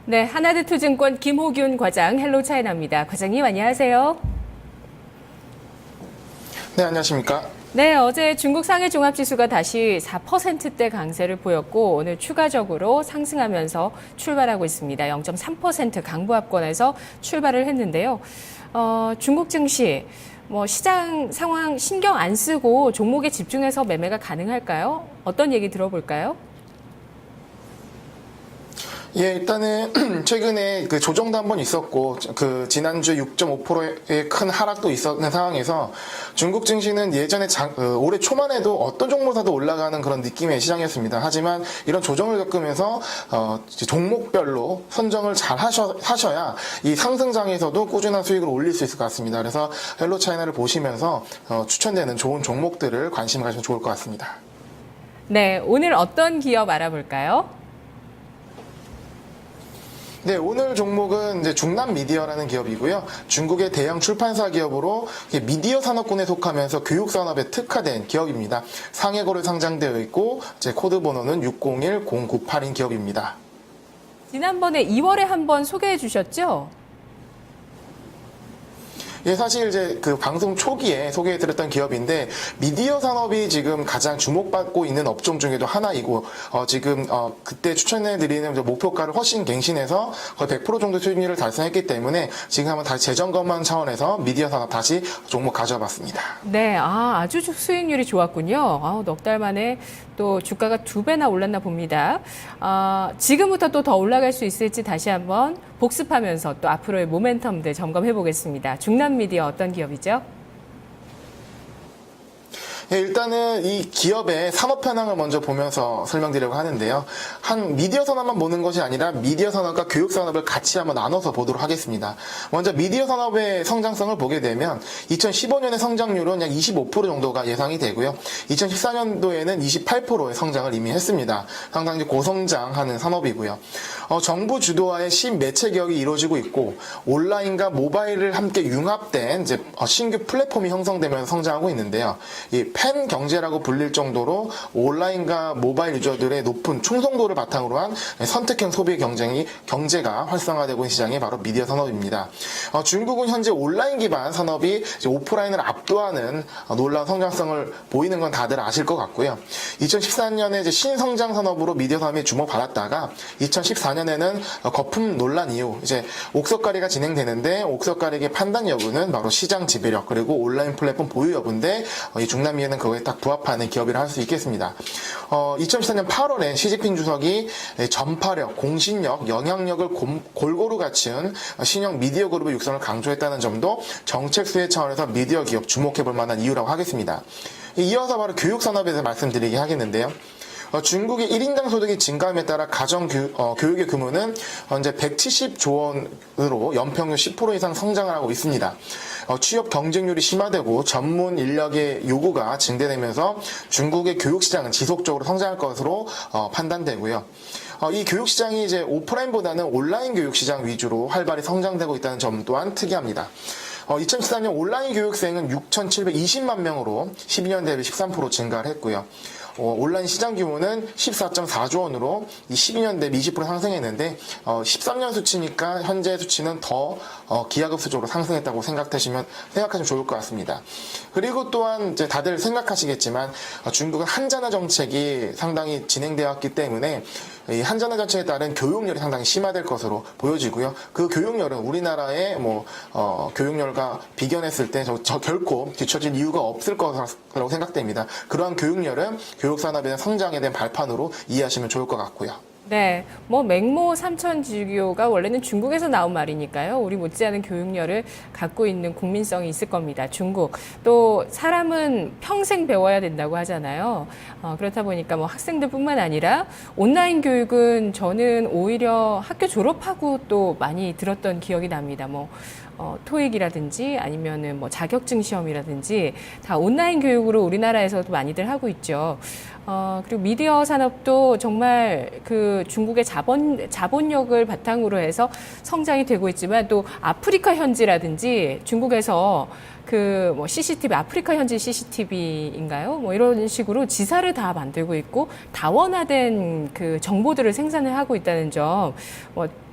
네, 하나드투증권 김호균 과장 헬로차이나입니다. 과장님 안녕하세요. 네, 안녕하십니까? 네, 어제 중국 상해 종합지수가 다시 4%대 강세를 보였고 오늘 추가적으로 상승하면서 출발하고 있습니다. 0.3% 강보합권에서 출발을 했는데요. 중국 증시 시장 상황 신경 안 쓰고 종목에 집중해서 매매가 가능할까요? 어떤 얘기 들어볼까요? 예, 일단은 최근에 그 조정도 한번 있었고 지난주에 6.5%의 큰 하락도 있었는 상황에서 중국 증시는 예전에 올해 초만 해도 어떤 종목사도 올라가는 그런 느낌의 시장이었습니다. 하지만 이런 조정을 겪으면서 종목별로 선정을 잘 하셔야 이 상승장에서도 꾸준한 수익을 올릴 수 있을 것 같습니다. 그래서 헬로차이나를 보시면서 추천되는 좋은 종목들을 관심 가지면 좋을 것 같습니다. 네, 오늘 어떤 기업 알아볼까요? 네, 오늘 종목은 이제 중남미디어라는 기업이고요. 중국의 대형 출판사 기업으로 미디어 산업군에 속하면서 교육 산업에 특화된 기업입니다. 상해거래 상장되어 있고 제 코드 번호는 601098인 기업입니다. 지난번에 2월에 한번 소개해 주셨죠? 예, 사실 이제 그 방송 초기에 소개해드렸던 기업인데 미디어 산업이 지금 가장 주목받고 있는 업종 중에도 하나이고 지금 그때 추천해드리는 목표가를 훨씬 갱신해서 거의 100% 정도 수익률을 달성했기 때문에 지금 한번 다시 재점검한 차원에서 미디어 산업 다시 종목 가져와봤습니다. 네, 아주 수익률이 좋았군요. 넉 달 만에 또 주가가 2배나 올랐나 봅니다. 지금부터 또 더 올라갈 수 있을지 다시 한번 복습하면서 또 앞으로의 모멘텀들 점검해 보겠습니다. 중남미디어 어떤 기업이죠? 예, 일단은 이 기업의 산업 현황을 먼저 보면서 설명드리려고 하는데요. 한 미디어 산업만 보는 것이 아니라 미디어 산업과 교육 산업을 같이 한번 나눠서 보도록 하겠습니다. 먼저 미디어 산업의 성장성을 보게 되면 2015년의 성장률은 약 25% 정도가 예상이 되고요. 2014년도에는 28%의 성장을 이미 했습니다. 상당히 고성장하는 산업이고요. 정부 주도하에 신매체 개혁이 이루어지고 있고 온라인과 모바일을 함께 융합된 이제 신규 플랫폼이 형성되면서 성장하고 있는데요. 이 팬 경제라고 불릴 정도로 온라인과 모바일 유저들의 높은 충성도를 바탕으로 한 선택형 소비 경제가 활성화되고 있는 시장이 바로 미디어 산업입니다. 중국은 현재 온라인 기반 산업이 오프라인을 압도하는 놀라운 성장성을 보이는 건 다들 아실 것 같고요. 2014년에 신성장 산업으로 미디어 산업이 주목받았다가 2014년에는 거품 논란 이후 이제 옥석가리가 진행되는데 옥석가리의 판단 여부는 바로 시장 지배력 그리고 온라인 플랫폼 보유 여부인데 이 중남미에는 그거에 딱 부합하는 기업이라 할 수 있겠습니다. 2014년 8월에 시진핑 주석이 전파력, 공신력, 영향력을 골고루 갖춘 신형 미디어 그룹의 육성을 강조했다는 점도 정책 수혜 차원에서 미디어 기업 주목해 볼 만한 이유라고 하겠습니다. 이어서 바로 교육 산업에 대해서 말씀드리게 하겠는데요. 중국의 1인당 소득이 증가함에 따라 가정 교육의 규모는 현재 170조 원으로 연평균 10% 이상 성장을 하고 있습니다. 취업 경쟁률이 심화되고 전문 인력의 요구가 증대되면서 중국의 교육 시장은 지속적으로 성장할 것으로 판단되고요. 이 교육 시장이 이제 오프라인보다는 온라인 교육 시장 위주로 활발히 성장되고 있다는 점 또한 특이합니다. 2014년 온라인 교육생은 6,720만 명으로 12년 대비 13% 증가를 했고요. 온라인 시장 규모는 14.4조 원으로 12년 대비 20% 상승했는데 13년 수치니까 현재 수치는 더 기하급수적으로 상승했다고 생각하시면 좋을 것 같습니다. 그리고 또한 이제 다들 생각하시겠지만 중국은 한자나 정책이 상당히 진행되었기 때문에 이 한자나 정책에 따른 교육열이 상당히 심화될 것으로 보여지고요. 그 교육열은 우리나라의 교육열과 비견했을 때 결코 뒤처질 이유가 없을 거라고 생각됩니다. 그러한 교육열은 교육산업에 대한 성장에 대한 발판으로 이해하시면 좋을 것 같고요. 네, 맹모 삼천지교가 원래는 중국에서 나온 말이니까요. 우리 못지않은 교육열을 갖고 있는 국민성이 있을 겁니다. 중국. 또 사람은 평생 배워야 된다고 하잖아요. 그렇다 보니까 학생들뿐만 아니라 온라인 교육은 저는 오히려 학교 졸업하고 또 많이 들었던 기억이 납니다. 토익이라든지 아니면은 자격증 시험이라든지 다 온라인 교육으로 우리나라에서도 많이들 하고 있죠. 그리고 미디어 산업도 정말 그 중국의 자본력을 바탕으로 해서 성장이 되고 있지만 또 아프리카 현지라든지 중국에서 CCTV, 아프리카 현지 CCTV인가요? 이런 식으로 지사를 다 만들고 있고 다원화된 그 정보들을 생산을 하고 있다는 점,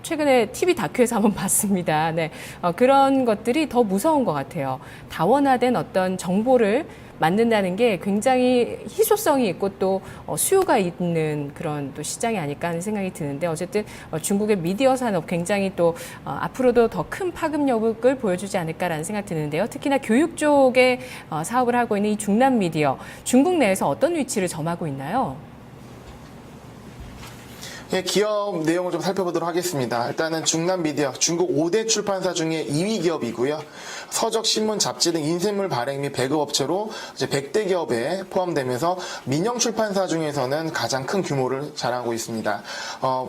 최근에 TV 다큐에서 한번 봤습니다. 네, 그런 것들이 더 무서운 것 같아요. 다원화된 어떤 정보를 만든다는 게 굉장히 희소성이 있고 또 수요가 있는 그런 또 시장이 아닐까 하는 생각이 드는데 어쨌든 중국의 미디어 산업 굉장히 또 앞으로도 더 큰 파급력을 보여주지 않을까라는 생각 드는데요. 특히나 교육 쪽에 사업을 하고 있는 이 중남 미디어, 중국 내에서 어떤 위치를 점하고 있나요? 예, 기업 내용을 좀 살펴보도록 하겠습니다. 일단은 중남 미디어, 중국 5대 출판사 중에 2위 기업이고요. 서적, 신문, 잡지 등 인쇄물 발행 및 배급 업체로 이제 100대 기업에 포함되면서 민영 출판사 중에서는 가장 큰 규모를 자랑하고 있습니다.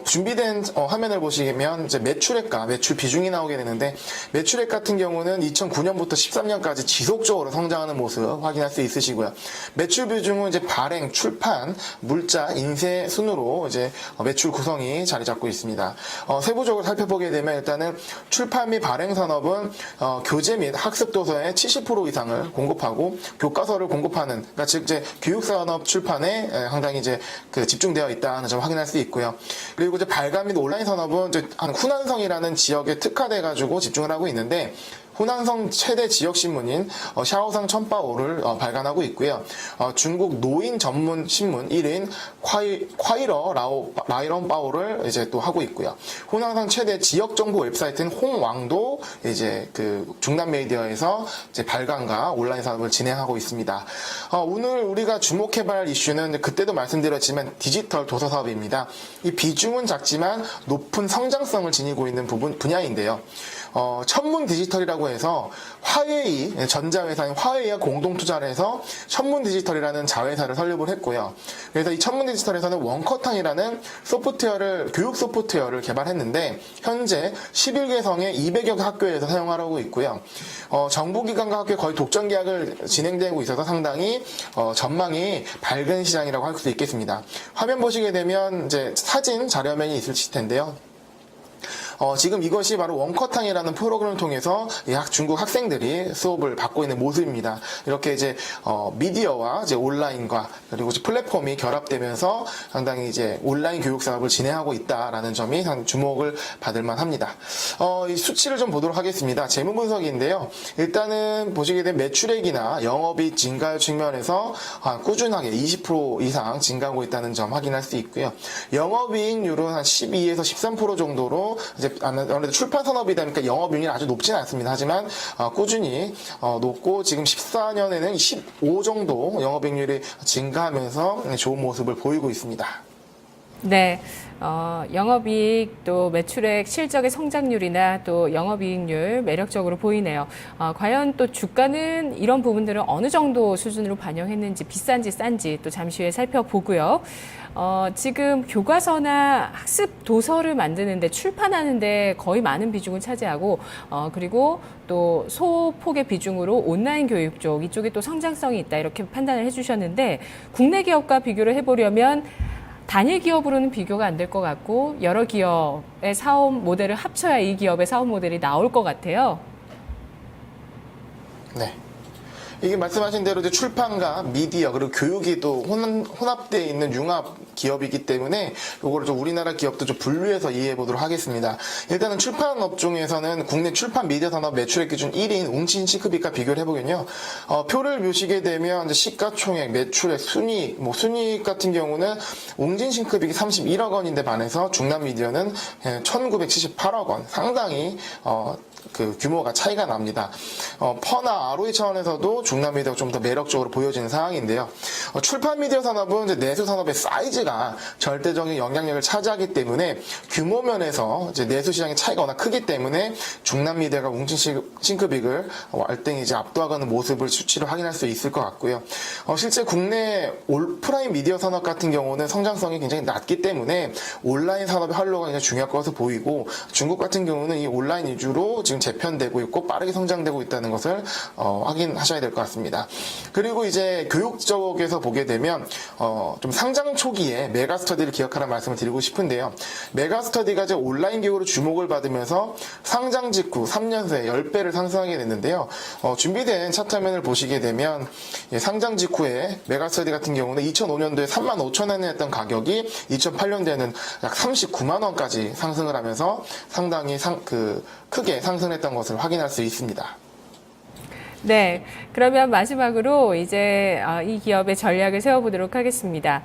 준비된 화면을 보시면 이제 매출액과 매출 비중이 나오게 되는데 매출액 같은 경우는 2009년부터 13년까지 지속적으로 성장하는 모습 확인할 수 있으시고요. 매출 비중은 이제 발행, 출판, 물자, 인쇄 순으로 이제 매출 구성이 자리 잡고 있습니다. 세부적으로 살펴보게 되면 일단은 출판 및 발행 산업은 교재 및 학습 도서의 70% 이상을 공급하고 교과서를 공급하는, 그러니까 즉 이제 교육 산업 출판에 상당히 이제 집중되어 있다는 점 확인할 수 있고요. 그리고 이제 발간 및 온라인 산업은 이제 후난성이라는 지역에 특화돼 가지고 집중을 하고 있는데 후난성 최대 지역 신문인 샤오상 천바오를 발간하고 있고요. 중국 노인 전문 신문 1인 콰이러 라이런 바오를 이제 또 하고 있고요. 후난성 최대 지역 정보 웹사이트인 홍왕도 이제 중남 미디어에서 이제 발간과 온라인 사업을 진행하고 있습니다. 오늘 우리가 주목해볼 이슈는 그때도 말씀드렸지만 디지털 도서 사업입니다. 이 비중은 작지만 높은 성장성을 지니고 있는 분야인데요. 천문 디지털이라고 해서 화웨이, 전자회사인 화웨이와 공동 투자를 해서 천문 디지털이라는 자회사를 설립을 했고요. 그래서 이 천문 디지털에서는 원커탕이라는 교육 소프트웨어를 개발했는데 현재 11개성의 200여 개 학교에서 사용하고 있고요. 정부기관과 학교에 거의 독점 계약을 진행되고 있어서 상당히 전망이 밝은 시장이라고 할 수 있겠습니다. 화면 보시게 되면 이제 사진 자료면이 있으실 텐데요. 지금 이것이 바로 원커탕이라는 프로그램을 통해서 중국 학생들이 수업을 받고 있는 모습입니다. 이렇게 이제 미디어와 이제 온라인과 그리고 이제 플랫폼이 결합되면서 상당히 이제 온라인 교육 사업을 진행하고 있다라는 점이 주목을 받을 만합니다. 이 수치를 좀 보도록 하겠습니다. 재무 분석인데요. 일단은 보시게 되면 매출액이나 영업이익 증가 측면에서 꾸준하게 20% 이상 증가하고 있다는 점 확인할 수 있고요. 영업이익률은 한 12에서 13% 정도로 이제 아무래도 출판 산업이다 보니까 영업이익률이 아주 높지는 않습니다. 하지만 꾸준히 높고 지금 14년에는 15 정도 영업이익률이 증가하면서 좋은 모습을 보이고 있습니다. 네. 영업이익 또 매출액 실적의 성장률이나 또 영업이익률 매력적으로 보이네요. 과연 또 주가는 이런 부분들을 어느 정도 수준으로 반영했는지 비싼지 싼지 또 잠시 후에 살펴보고요. 지금 교과서나 학습 도서를 만드는데 출판하는데 거의 많은 비중을 차지하고 그리고 또 소폭의 비중으로 온라인 교육 쪽 이쪽에 또 성장성이 있다 이렇게 판단을 해주셨는데 국내 기업과 비교를 해보려면 단일 기업으로는 비교가 안 될 것 같고 여러 기업의 사업 모델을 합쳐야 이 기업의 사업 모델이 나올 것 같아요. 네. 이게 말씀하신 대로 이제 출판과 미디어 그리고 교육이 또 혼합되어 있는 융합 기업이기 때문에 이거를 좀 우리나라 기업도 좀 분류해서 이해해 보도록 하겠습니다. 일단은 출판 업종에서는 국내 출판 미디어 산업 매출액 기준 1위인 웅진 싱크빅과 비교를 해보면요. 표를 보시게 되면 이제 시가총액, 매출액, 순이익, 순이익 같은 경우는 웅진 싱크빅이 31억 원인데 반해서 중남 미디어는 1978억 원. 상당히 규모가 차이가 납니다. 퍼나 ROE 차원에서도 중남 미디어가 좀 더 매력적으로 보여지는 상황인데요. 출판 미디어 산업은 이제 내수 산업의 사이즈가 절대적인 영향력을 차지하기 때문에 규모 면에서 이제 내수 시장의 차이가 워낙 크기 때문에 중남 미디어가 웅진 싱크빅을 월등히 이제 압도하는 모습을 수치로 확인할 수 있을 것 같고요. 실제 국내 오프라인 미디어 산업 같은 경우는 성장성이 굉장히 낮기 때문에 온라인 산업의 활로가 굉장히 중요할 것으로 보이고 중국 같은 경우는 이 온라인 위주로 지금 재편되고 있고 빠르게 성장되고 있다는 것을 확인하셔야 될 것 같습니다. 그리고 이제 교육 쪽에서 보게 되면 좀 상장 초기에 메가스터디를 기억하라는 말씀을 드리고 싶은데요. 메가스터디가 이제 온라인 교육으로 주목을 받으면서 상장 직후 3년 새에 10배를 상승하게 됐는데요. 준비된 차트화면을 보시게 되면 상장 직후에 메가스터디 같은 경우는 2005년도에 35,000원이었던 가격이 2008년도에는 약 39만 원까지 상승을 하면서 상당히 크게 상승했던 것을 확인할 수 있습니다. 네, 그러면 마지막으로 이제 이 기업의 전략을 세워보도록 하겠습니다.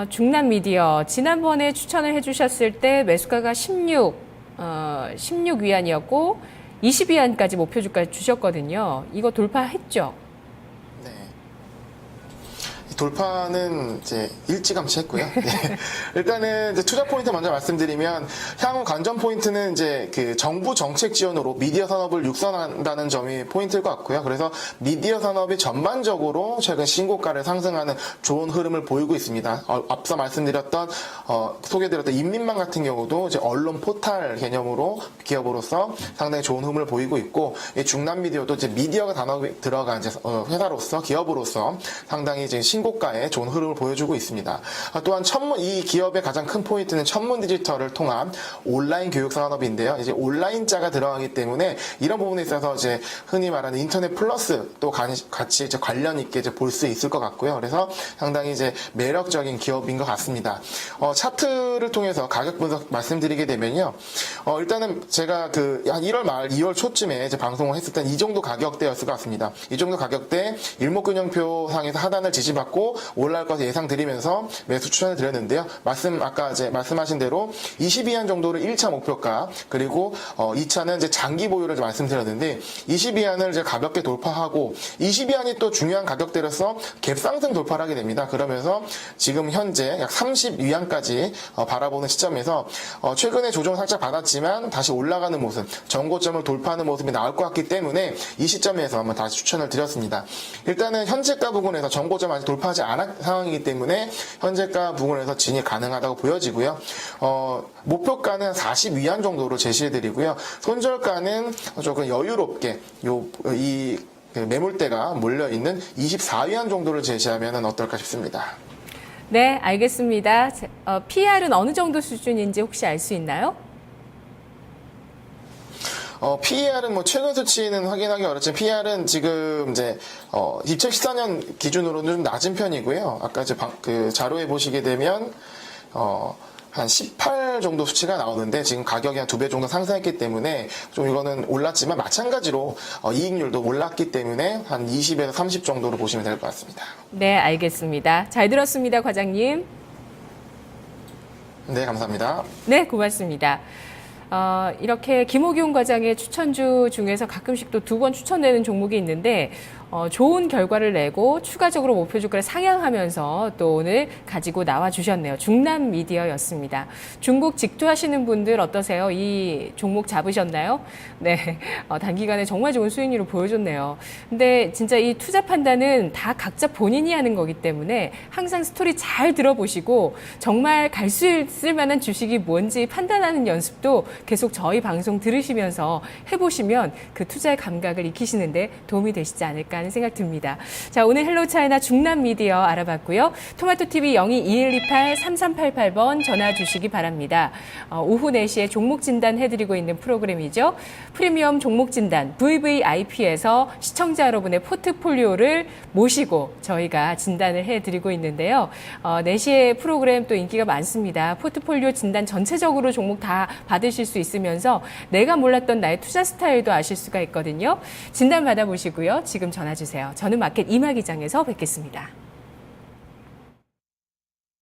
중남미디어 지난번에 추천을 해주셨을 때 매수가가 16위안이었고 20위안까지 목표 주가 주셨거든요. 이거 돌파했죠? 돌파는 이제 일찌감치 했고요. 네. 일단은 이제 투자 포인트 먼저 말씀드리면 향후 관전 포인트는 이제 그 정부 정책 지원으로 미디어 산업을 육성한다는 점이 포인트일 것 같고요. 그래서 미디어 산업이 전반적으로 최근 신고가를 상승하는 좋은 흐름을 보이고 있습니다. 앞서 말씀드렸던 소개드렸던 인민망 같은 경우도 이제 언론 포탈 개념으로 기업으로서 상당히 좋은 흐름을 보이고 있고 중남 미디어도 이제 미디어가 단어가 들어간 이제 회사로서 기업으로서 상당히 이제 신고가에 좋은 흐름을 보여주고 있습니다. 또한 이 기업의 가장 큰 포인트는 천문 디지털을 통한 온라인 교육 산업인데요. 이제 온라인자가 들어가기 때문에 이런 부분에 있어서 이제 흔히 말하는 인터넷 플러스 또 같이 이제 관련 있게 이제 볼 수 있을 것 같고요. 그래서 상당히 이제 매력적인 기업인 것 같습니다. 차트를 통해서 가격 분석 말씀드리게 되면요. 일단은 제가 한 1월 말, 2월 초쯤에 이제 방송을 했을 땐 이 정도 가격대였을 것 같습니다. 이 정도 가격대 일목균형표 상에서 하단을 지지받고 올라갈 것을 예상드리면서 매수 추천을 드렸는데요. 아까 이제 말씀하신 대로 22안 정도를 1차 목표가 그리고 2차는 이제 장기 보유를 말씀드렸는데 22안을 이제 가볍게 돌파하고 22안이 또 중요한 가격대로서 갭 상승 돌파를 하게 됩니다. 그러면서 지금 현재 약 30위안까지 바라보는 시점에서 최근에 조정을 살짝 받았지만 다시 올라가는 모습, 전고점을 돌파하는 모습이 나올 것 같기 때문에 이 시점에서 한번 다시 추천을 드렸습니다. 일단은 현재가 부분에서 전고점 아직 돌파하지 않은 상황이기 때문에 현재가 부분에서 진입 가능하다고 보여지고요. 목표가는 40위안 정도로 제시해드리고요. 손절가는 조금 여유롭게 이 매물대가 몰려있는 24위안 정도를 제시하면 어떨까 싶습니다. 네, 알겠습니다. PR은 어느 정도 수준인지 혹시 알 수 있나요? PER은 최근 수치는 확인하기 어렵지만 PER은 지금 이제 2014년 기준으로는 좀 낮은 편이고요. 아까 이제 자료에 보시게 되면 한 18 정도 수치가 나오는데 지금 가격이 한 2배 정도 상승했기 때문에 좀 이거는 올랐지만 마찬가지로 이익률도 올랐기 때문에 한 20에서 30 정도로 보시면 될 것 같습니다. 네, 알겠습니다. 잘 들었습니다, 과장님. 네, 감사합니다. 네, 고맙습니다. 이렇게 김호균 과장의 추천주 중에서 가끔씩 또 2번 추천되는 종목이 있는데 좋은 결과를 내고 추가적으로 목표 주가를 상향하면서 또 오늘 가지고 나와 주셨네요. 중남 미디어였습니다. 중국 직투하시는 분들 어떠세요? 이 종목 잡으셨나요? 네, 단기간에 정말 좋은 수익률을 보여줬네요. 근데 진짜 이 투자 판단은 다 각자 본인이 하는 거기 때문에 항상 스토리 잘 들어보시고 정말 갈 수 있을 만한 주식이 뭔지 판단하는 연습도 계속 저희 방송 들으시면서 해보시면 그 투자의 감각을 익히시는데 도움이 되시지 않을까 하는 생각 듭니다. 자, 오늘 헬로 차이나 중남 미디어 알아봤고요. 토마토TV 02-2128-3388번 전화 주시기 바랍니다. 오후 4시에 종목 진단 해드리고 있는 프로그램이죠. 프리미엄 종목 진단 VVIP에서 시청자 여러분의 포트폴리오를 모시고 저희가 진단을 해드리고 있는데요. 4시에 프로그램 또 인기가 많습니다. 포트폴리오 진단 전체적으로 종목 다 받으실 수 있으면서 내가 몰랐던 나의 투자 스타일도 아실 수가 있거든요. 진단 받아보시고요. 지금 전화 주세요. 저는 마켓 이마 기장에서 뵙겠습니다.